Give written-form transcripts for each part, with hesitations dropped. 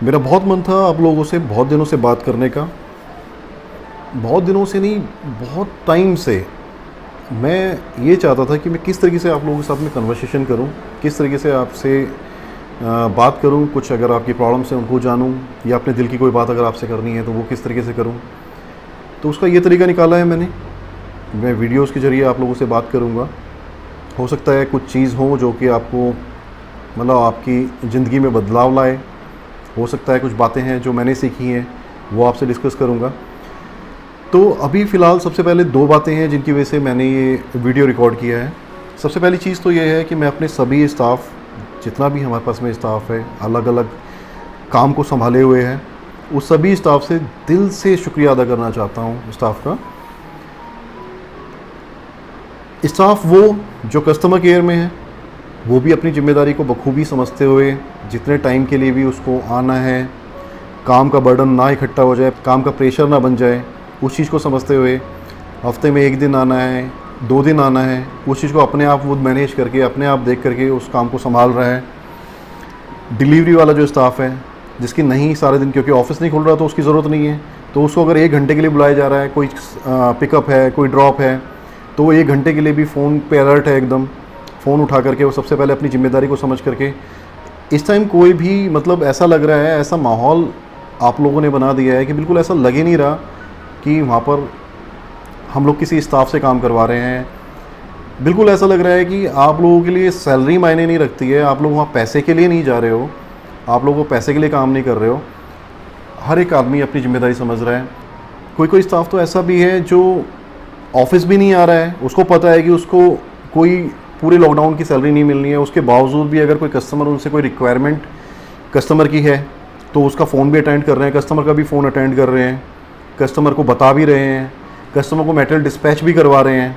मेरा बहुत मन था आप लोगों से बहुत दिनों से बात करने का। बहुत दिनों से नहीं, बहुत टाइम से मैं ये चाहता था कि मैं किस तरीके से आप लोगों के साथ में कन्वर्सेशन करूं, किस तरीके से आपसे बात करूं, कुछ अगर आपकी प्रॉब्लम्स हैं उनको जानूं, या अपने दिल की कोई बात अगर आपसे करनी है तो वो किस तरीके से करूं। तो उसका ये तरीका निकाला है मैंने। मैं वीडियोस के ज़रिए आप लोगों से बात करूंगा। हो सकता है कुछ चीज़ हो जो कि आपको मतलब आपकी ज़िंदगी में बदलाव लाए। हो सकता है कुछ बातें हैं जो मैंने सीखी हैं वो आपसे डिस्कस करूंगा। तो अभी फ़िलहाल सबसे पहले दो बातें हैं जिनकी वजह से मैंने ये वीडियो रिकॉर्ड किया है। सबसे पहली चीज़ तो ये है कि मैं अपने सभी स्टाफ, जितना भी हमारे पास में स्टाफ है, अलग अलग काम को संभाले हुए हैं, उस सभी स्टाफ से दिल से शुक्रिया अदा करना चाहता हूँ। स्टाफ का स्टाफ वो जो कस्टमर केयर में है, वो भी अपनी ज़िम्मेदारी को बखूबी समझते हुए जितने टाइम के लिए भी उसको आना है, काम का बर्डन ना इकट्ठा हो जाए, काम का प्रेशर ना बन जाए, उस चीज़ को समझते हुए हफ्ते में 1 दिन आना है, 2 दिन आना है, उस चीज़ को अपने आप वो मैनेज करके, अपने आप देख करके उस काम को संभाल रहा है। डिलीवरी वाला जो स्टाफ है, जिसकी नहीं सारे दिन, क्योंकि ऑफिस नहीं खुल रहा तो उसकी ज़रूरत नहीं है, तो उसको अगर 1 घंटे के लिए बुलाया जा रहा है, कोई पिकअप है, कोई ड्रॉप है, तो वो 1 घंटे के लिए भी फ़ोन पे अलर्ट है एकदम। फ़ोन उठा करके वो सबसे पहले अपनी ज़िम्मेदारी को समझ करके, इस टाइम कोई भी मतलब ऐसा लग रहा है, ऐसा माहौल आप लोगों ने बना दिया है कि बिल्कुल ऐसा लग ही नहीं रहा कि वहाँ पर हम लोग किसी स्टाफ से काम करवा रहे हैं। बिल्कुल ऐसा लग रहा है कि आप लोगों के लिए सैलरी मायने नहीं रखती है, आप लोग वहाँ पैसे के लिए नहीं जा रहे हो, आप लोगों को पैसे के लिए काम नहीं कर रहे हो। हर एक आदमी अपनी ज़िम्मेदारी समझ रहा है। कोई कोई स्टाफ तो ऐसा भी है जो ऑफिस भी नहीं आ रहा है, उसको पता है कि उसको कोई पूरे लॉकडाउन की सैलरी नहीं मिलनी है, उसके बावजूद भी अगर कोई कस्टमर, उनसे कोई रिक्वायरमेंट कस्टमर की है तो उसका फ़ोन भी अटेंड कर रहे हैं, कस्टमर का भी फ़ोन अटेंड कर रहे हैं, कस्टमर को बता भी रहे हैं, कस्टमर को मेटेरियल डिस्पैच भी करवा रहे हैं।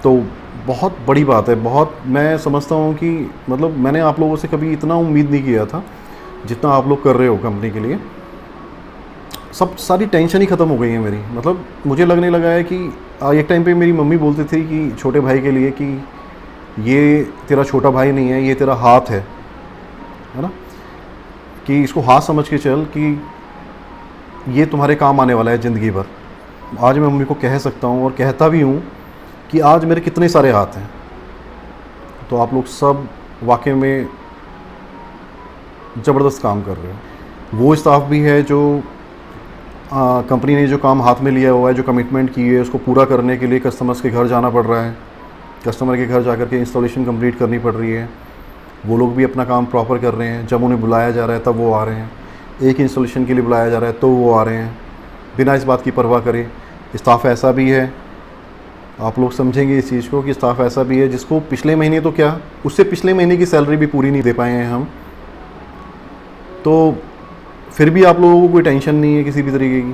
तो बहुत बड़ी बात है। बहुत मैं समझता हूँ कि मतलब मैंने आप लोगों से कभी इतना उम्मीद नहीं किया था जितना आप लोग कर रहे हो कंपनी के लिए। सब सारी टेंशन ही ख़त्म हो गई है मेरी। मतलब मुझे लगने लगा है कि एक टाइम पे मेरी मम्मी बोलती थी कि छोटे भाई के लिए कि ये तेरा छोटा भाई नहीं है, ये तेरा हाथ है ना, कि इसको हाथ समझ के चल कि ये तुम्हारे काम आने वाला है ज़िंदगी भर। आज मैं मम्मी को कह सकता हूँ और कहता भी हूँ कि आज मेरे कितने सारे हाथ हैं। तो आप लोग सब वाकई में ज़बरदस्त काम कर रहे हो। वो स्टाफ भी है जो कंपनी ने जो काम हाथ में लिया हुआ है, जो कमिटमेंट की है, उसको पूरा करने के लिए कस्टमर्स के घर जाना पड़ रहा है, कस्टमर के घर जाकर के इंस्टॉलेशन कंप्लीट करनी पड़ रही है। वो लोग भी अपना काम प्रॉपर कर रहे हैं। जब उन्हें बुलाया जा रहा है तब वो आ रहे हैं, एक इंस्टॉलेशन के लिए बुलाया जा रहा है तो वो आ रहे हैं, बिना इस बात की परवाह करे। स्टाफ ऐसा भी है, आप लोग समझेंगे इस चीज़ को, कि स्टाफ ऐसा भी है जिसको पिछले महीने तो क्या, उससे पिछले महीने की सैलरी भी पूरी नहीं दे पाए हैं हम, तो फिर भी आप लोगों को कोई टेंशन नहीं है किसी भी तरीके की।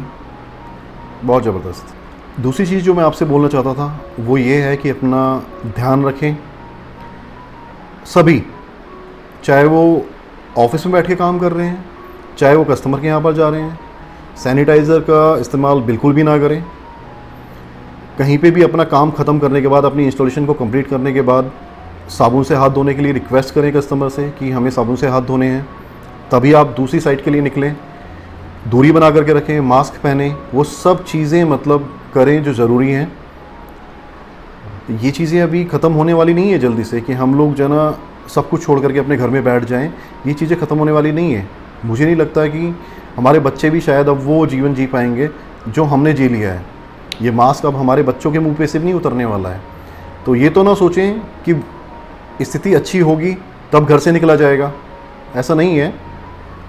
बहुत ज़बरदस्त। दूसरी चीज़ जो मैं आपसे बोलना चाहता था वो ये है कि अपना ध्यान रखें सभी, चाहे वो ऑफिस में बैठ के काम कर रहे हैं, चाहे वो कस्टमर के यहाँ पर जा रहे हैं। सैनिटाइज़र का इस्तेमाल बिल्कुल भी ना करें। कहीं पे भी अपना काम ख़त्म करने के बाद, अपनी इंस्टॉलेशन को कंप्लीट करने के बाद साबुन से हाथ धोने के लिए रिक्वेस्ट करें कस्टमर से कि हमें साबुन से हाथ धोने हैं, तभी आप दूसरी साइट के लिए निकलें। दूरी बना करके रखें, मास्क पहने, वो सब चीज़ें मतलब करें जो ज़रूरी हैं। ये चीज़ें अभी ख़त्म होने वाली नहीं है जल्दी से, कि हम लोग जो ना सब कुछ छोड़ करके अपने घर में बैठ जाएं। ये चीज़ें ख़त्म होने वाली नहीं है। मुझे नहीं लगता कि हमारे बच्चे भी शायद अब वो जीवन जी पाएंगे जो हमने जी लिया है। ये मास्क अब हमारे बच्चों के मुंह पे से नहीं उतरने वाला है। तो ये तो ना सोचें कि स्थिति अच्छी होगी तब घर से निकला जाएगा, ऐसा नहीं है।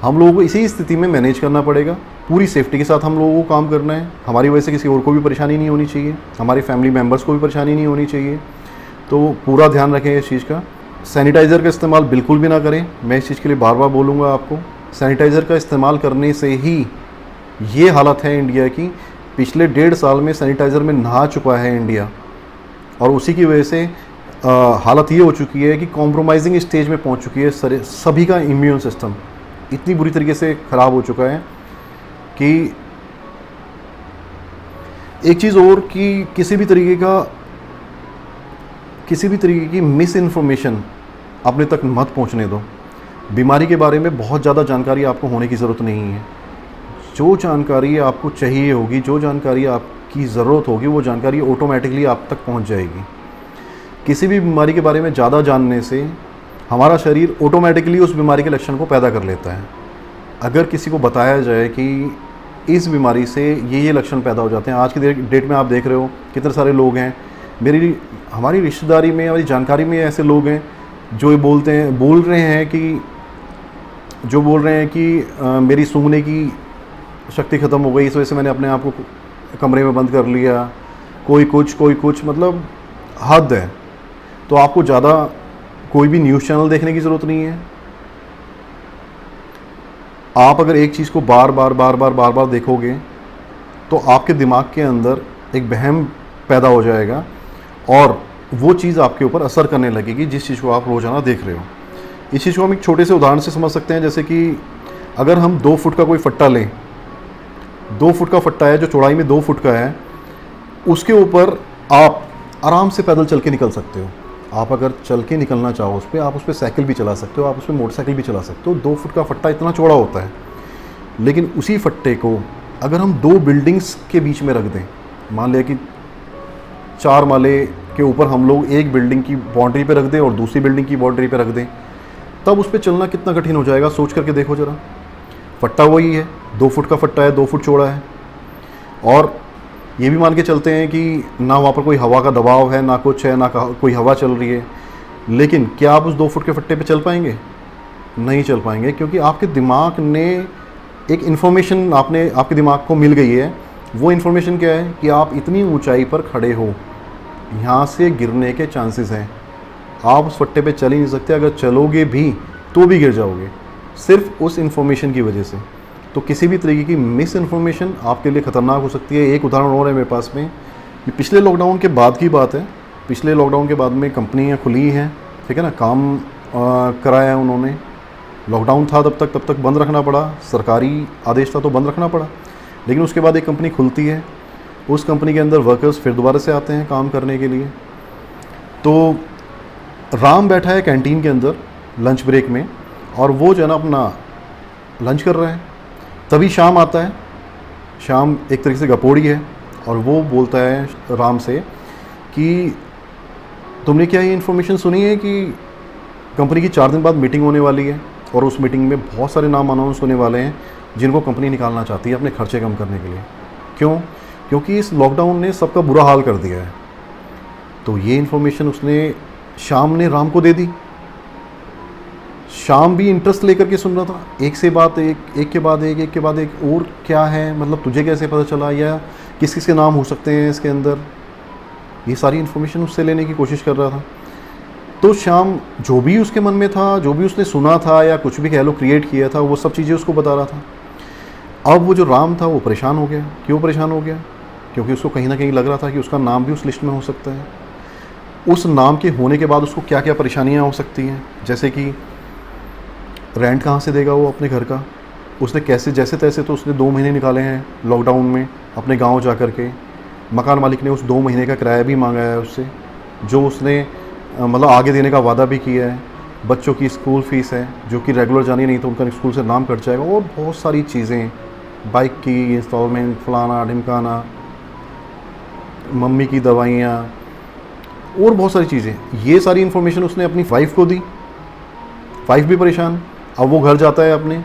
हम लोगों को इसी स्थिति में मैनेज करना पड़ेगा। पूरी सेफ्टी के साथ हम लोगों को काम करना है। हमारी वजह से किसी और को भी परेशानी नहीं होनी चाहिए, हमारी फैमिली मेम्बर्स को भी परेशानी नहीं होनी चाहिए। तो पूरा ध्यान रखें इस चीज़ का। सैनिटाइज़र का इस्तेमाल बिल्कुल भी ना करें। मैं इस चीज़ के लिए बार बार बोलूँगा आपको। सैनिटाइज़र का इस्तेमाल करने से ही ये हालत है इंडिया की। पिछले 1.5 साल में सैनिटाइज़र में नहा चुका है इंडिया, और उसी की वजह से हालत ये हो चुकी है कि कॉम्प्रोमाइजिंग स्टेज में पहुंच चुकी है। सभी का इम्यून सिस्टम इतनी बुरी तरीके से ख़राब हो चुका है कि एक चीज़ और, कि किसी भी तरीके की मिस इन्फॉर्मेशन अपने तक मत पहुंचने दो। बीमारी के बारे में बहुत ज़्यादा जानकारी आपको होने की ज़रूरत नहीं है। जो जानकारी आपको चाहिए होगी, जो जानकारी आपकी ज़रूरत होगी, वो जानकारी ऑटोमेटिकली आप तक पहुंच जाएगी। किसी भी बीमारी के बारे में ज़्यादा जानने से हमारा शरीर ऑटोमेटिकली उस बीमारी के लक्षण को पैदा कर लेता है। अगर किसी को बताया जाए कि इस बीमारी से ये लक्षण पैदा हो जाते हैं, आज की डेट में आप देख रहे हो कितने सारे लोग हैं, हमारी रिश्तेदारी में, हमारी जानकारी में ऐसे लोग हैं जो ये बोल रहे हैं कि मेरी सूंघने की शक्ति ख़त्म हो गई, इस वजह से मैंने अपने आप को कमरे में बंद कर लिया, कोई कुछ, मतलब हद है। तो आपको ज़्यादा कोई भी न्यूज़ चैनल देखने की ज़रूरत नहीं है। आप अगर एक चीज़ को बार बार देखोगे तो आपके दिमाग के अंदर एक वहम पैदा हो जाएगा और वो चीज़ आपके ऊपर असर करने लगेगी, जिस चीज़ को आप रोज़ाना देख रहे हो। इस चीज़ को हम एक छोटे से उदाहरण से समझ सकते हैं। जैसे कि अगर हम 2 फुट का कोई फट्टा लें, 2 फुट का फट्टा है जो चौड़ाई में 2 फुट का है, उसके ऊपर आप आराम से पैदल चल के निकल सकते हो। आप अगर चल के निकलना चाहो उस पर, आप उस पर साइकिल भी चला सकते हो, आप उस पर मोटरसाइकिल भी चला सकते हो। 2 फुट का फट्टा इतना चौड़ा होता है। लेकिन उसी फट्टे को अगर हम 2 बिल्डिंग्स के बीच में रख दें, मान लिया कि 4 माले के ऊपर हम लोग एक बिल्डिंग की बाउंड्री पे रख दें और दूसरी बिल्डिंग की बाउंड्री पे रख दें, तब उस पर चलना कितना कठिन हो जाएगा, सोच करके देखो ज़रा। फट्टा वही है, 2 फुट का फट्टा है, 2 फुट चौड़ा है। और ये भी मान के चलते हैं कि ना वहाँ पर कोई हवा का दबाव है, ना कुछ है, ना कोई हवा चल रही है, लेकिन क्या आप उस 2 फुट के फट्टे पे चल पाएंगे? नहीं चल पाएंगे, क्योंकि आपके दिमाग ने एक इन्फॉर्मेशन आपके दिमाग को मिल गई है। वो इन्फॉर्मेशन क्या है कि आप इतनी ऊंचाई पर खड़े हो, यहाँ से गिरने के चांसेस हैं, आप उस फट्टे पे चल ही नहीं सकते। अगर चलोगे भी तो भी गिर जाओगे, सिर्फ उस इन्फॉर्मेशन की वजह से। तो किसी भी तरीके की मिस इन्फॉर्मेशन आपके लिए ख़तरनाक हो सकती है। एक उदाहरण और है मेरे पास में, ये पिछले लॉकडाउन के बाद की बात है। पिछले लॉकडाउन के बाद में कंपनियां खुली हैं, ठीक है ना, काम कराया है उन्होंने। लॉकडाउन था तब तक बंद रखना पड़ा, सरकारी आदेश था तो बंद रखना पड़ा। लेकिन उसके बाद एक कंपनी खुलती है, उस कंपनी के अंदर वर्कर्स फिर दोबारा से आते हैं काम करने के लिए। तो राम बैठा है कैंटीन के अंदर लंच ब्रेक में, और वो जो है ना अपना लंच कर रहा है। तभी श्याम आता है। श्याम एक तरीके से गपोड़ी है, और वो बोलता है राम से कि तुमने क्या ये इन्फॉर्मेशन सुनी है कि कंपनी की 4 दिन बाद मीटिंग होने वाली है, और उस मीटिंग में बहुत सारे नाम अनाउंस होने वाले हैं जिनको कंपनी निकालना चाहती है अपने खर्चे कम करने के लिए। क्यों? क्योंकि इस लॉकडाउन ने सबका बुरा हाल कर दिया है। तो ये इन्फॉर्मेशन श्याम ने राम को दे दी। श्याम भी इंटरेस्ट लेकर के सुन रहा था, एक के बाद एक, और क्या है, मतलब तुझे कैसे पता चला, या किस किस के नाम हो सकते हैं इसके अंदर, ये सारी इन्फॉर्मेशन उससे लेने की कोशिश कर रहा था। तो श्याम जो भी उसके मन में था, जो भी उसने सुना था या कुछ भी कह लो क्रिएट किया था, वो सब चीज़ें उसको बता रहा था। अब वो जो राम था वो परेशान हो गया। क्यों परेशान हो गया? क्योंकि उसको कहीं ना कहीं लग रहा था कि उसका नाम भी उस लिस्ट में हो सकता है। उस नाम के होने के बाद उसको क्या क्या परेशानियाँ हो सकती हैं, जैसे कि रेंट कहाँ से देगा वो अपने घर का। उसने कैसे जैसे तैसे तो उसने 2 महीने निकाले हैं लॉकडाउन में अपने गांव जा कर के। मकान मालिक ने उस 2 महीने का किराया भी मांगा है उससे, जो उसने मतलब आगे देने का वादा भी किया है। बच्चों की स्कूल फ़ीस है जो कि रेगुलर जानी नहीं तो उनका स्कूल से नाम कट जाएगा, और बहुत सारी चीज़ें, बाइक की इंस्टॉलमेंट, फलाना ढिमकाना, मम्मी की दवाइयाँ, और बहुत सारी चीज़ें। ये सारी इन्फॉर्मेशन उसने अपनी वाइफ को दी। वाइफ भी परेशान। अब वो घर जाता है, अपने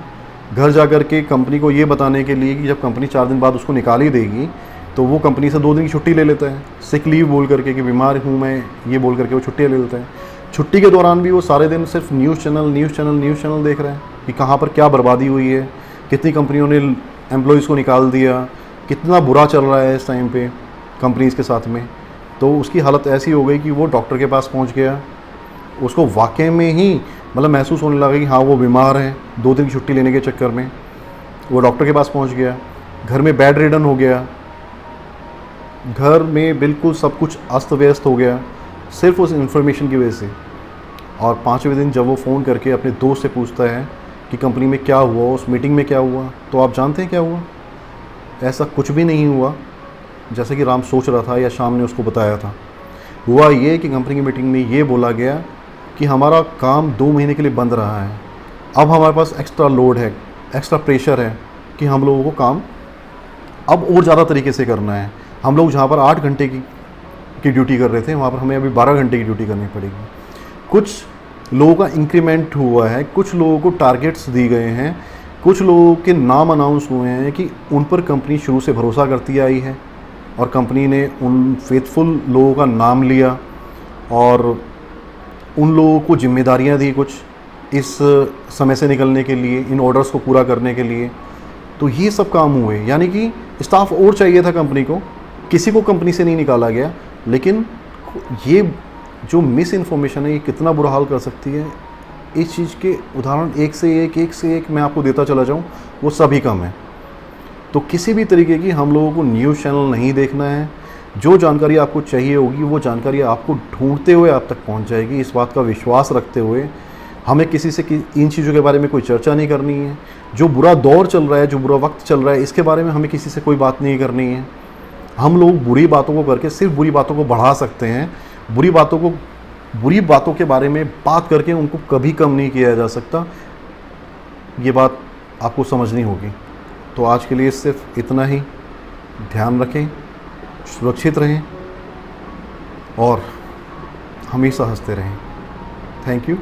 घर जा कर के कंपनी को ये बताने के लिए कि जब कंपनी 4 दिन बाद उसको निकाल ही देगी, तो वो कंपनी से 2 दिन की छुट्टी ले लेता है, सिक लीव बोल करके कि बीमार हूँ मैं, ये बोल करके वो छुट्टी ले लेता है। छुट्टी के दौरान भी वो सारे दिन सिर्फ न्यूज़ चैनल देख रहा है कि कहाँ पर क्या बर्बादी हुई है, कितनी कंपनियों ने एम्प्लॉयज़ को निकाल दिया, कितना बुरा चल रहा है इस टाइम पे कंपनीज़ के साथ में। तो उसकी हालत ऐसी हो गई कि वो डॉक्टर के पास पहुँच गया। उसको वाकई में ही मतलब महसूस होने लगा कि हाँ वो बीमार है। 2 दिन की छुट्टी लेने के चक्कर में वो डॉक्टर के पास पहुँच गया। घर में बेड रिडन हो गया, घर में बिल्कुल सब कुछ अस्त व्यस्त हो गया, सिर्फ उस इन्फॉर्मेशन की वजह से। और 5वें दिन जब वो फ़ोन करके अपने दोस्त से पूछता है कि कंपनी में क्या हुआ, उस मीटिंग में क्या हुआ, तो आप जानते हैं क्या हुआ? ऐसा कुछ भी नहीं हुआ जैसे कि राम सोच रहा था या श्याम ने उसको बताया था। हुआ ये कि कंपनी की मीटिंग में ये बोला गया कि हमारा काम 2 महीने के लिए बंद रहा है, अब हमारे पास एक्स्ट्रा लोड है, एक्स्ट्रा प्रेशर है कि हम लोगों को काम अब और ज़्यादा तरीके से करना है। हम लोग जहाँ पर 8 घंटे की ड्यूटी कर रहे थे, वहाँ पर हमें अभी 12 घंटे की ड्यूटी करनी पड़ेगी। कुछ लोगों का इंक्रीमेंट हुआ है, कुछ लोगों को टारगेट्स दिए गए हैं, कुछ लोगों के नाम अनाउंस हुए हैं कि उन पर कंपनी शुरू से भरोसा करती आई है और कंपनी ने उन फेथफुल लोगों का नाम लिया और उन लोगों को जिम्मेदारियां दी कुछ इस समय से निकलने के लिए, इन ऑर्डर्स को पूरा करने के लिए। तो ये सब काम हुए, यानी कि स्टाफ और चाहिए था कंपनी को, किसी को कंपनी से नहीं निकाला गया। लेकिन ये जो मिस इन्फॉर्मेशन है ये कितना बुरा हाल कर सकती है, इस चीज़ के उदाहरण एक से एक मैं आपको देता चला जाऊँ, वो सभी कम है। तो किसी भी तरीके की हम लोगों को न्यूज़ चैनल नहीं देखना है। जो जानकारी आपको चाहिए होगी वो जानकारी आपको ढूंढते हुए आप तक पहुंच जाएगी। इस बात का विश्वास रखते हुए हमें किसी से इन चीज़ों के बारे में कोई चर्चा नहीं करनी है। जो बुरा दौर चल रहा है, जो बुरा वक्त चल रहा है, इसके बारे में हमें किसी से कोई बात नहीं करनी है। हम लोग बुरी बातों को करके सिर्फ बुरी बातों को बढ़ा सकते हैं। बुरी बातों के बारे में बात करके उनको कभी कम नहीं किया जा सकता। ये बात आपको समझनी होगी। तो आज के लिए सिर्फ इतना ही। ध्यान रखें, सुरक्षित रहें और हमेशा हंसते रहें। Thank you.